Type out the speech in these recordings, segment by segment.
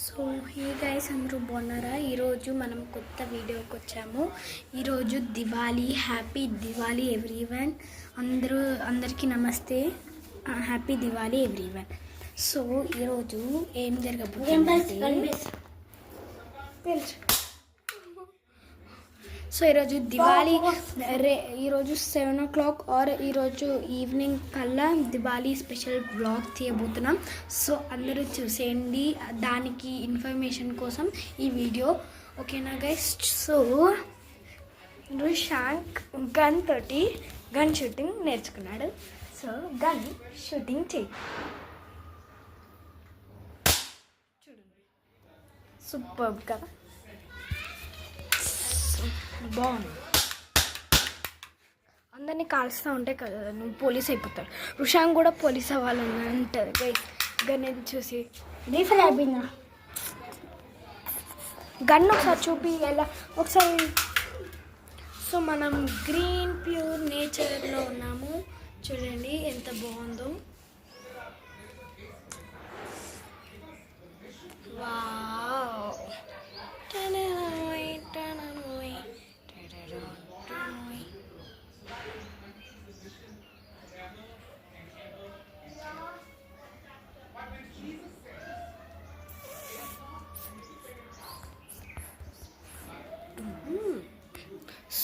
So hey guys, అందరూ బాగున్నారా? ఈరోజు మనం కొత్త వీడియోకి వచ్చాము. ఈరోజు దివాళీ. Happy Diwali everyone. అందరికీ నమస్తే. Happy Diwali everyone. సో ఈరోజు ఏం జరగబోతుంది తెలుసు. సో ఈరోజు దివాళీ ఈరోజు 7 o'clock ఆర్ ఈరోజు ఈవినింగ్ కల్లా దివాళీ స్పెషల్ బ్లాగ్ తీయబోతున్నాం. సో అందరూ చూసేయండి, దానికి ఇన్ఫర్మేషన్ కోసం ఈ వీడియో. ఓకేనా గైస్? సో రుషాంక్ గన్ షూటింగ్ నేర్చుకున్నాడు. సో గన్ షూటింగ్ చేయి. చూడండి, సూపర్ కదా, బాగుంది. అందరినీ కాల్స్తూ ఉంటే కదా నువ్వు పోలీస్ అయిపోతాడు. రుషాంక్ కూడా పోలీస్ అవ్వాలని అంటారు గైస్. గన్ చూసి గన్ ఒకసారి చూపి ఎలా ఒకసారి. సో మనం గ్రీన్ ప్యూర్ నేచర్లో ఉన్నాము. చూడండి ఎంత బాగుందో. వావ్.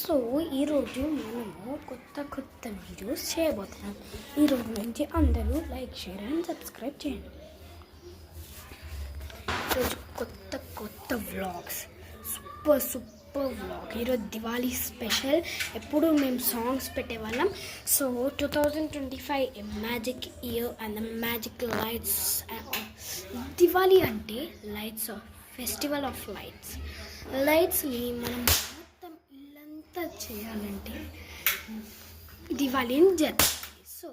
సో ఈరోజు మనము కొత్త వీడియోస్ చేయబోతున్నాం. ఈరోజు నుంచి అందరూ లైక్, షేర్ అండ్ సబ్స్క్రైబ్ చేయండి. ఈరోజు కొత్త వ్లాగ్స్, సూపర్ వ్లాగ్. ఈరోజు దివాళీ స్పెషల్. ఎప్పుడు మేము సాంగ్స్ పెట్టేవాళ్ళం. So 2025 magic year and the magic lights. Diwali అంటే లైట్స్ ఆఫ్ ఫెస్టివల్ ఆఫ్ లైట్స్ని మనం చేయాలంటే దివాళీని జరుగుతుంది. సో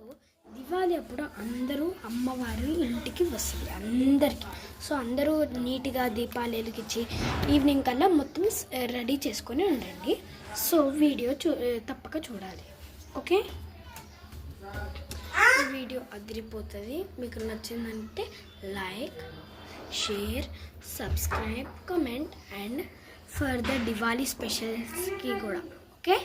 దివాళీ అప్పుడు అందరూ అమ్మవారి ఇంటికి వస్తుంది అందరికీ. సో అందరూ నీట్గా దీపాలు వెలిగించి ఈవినింగ్ కల్లా మొత్తం రెడీ చేసుకొని ఉండండి. సో వీడియో తప్పక చూడాలి. ఓకే, ఈ వీడియో అదిరిపోతుంది. మీకు నచ్చిందంటే like, share, subscribe, comment and for the Diwali స్పెషల్స్కి కూడా. ఓకే.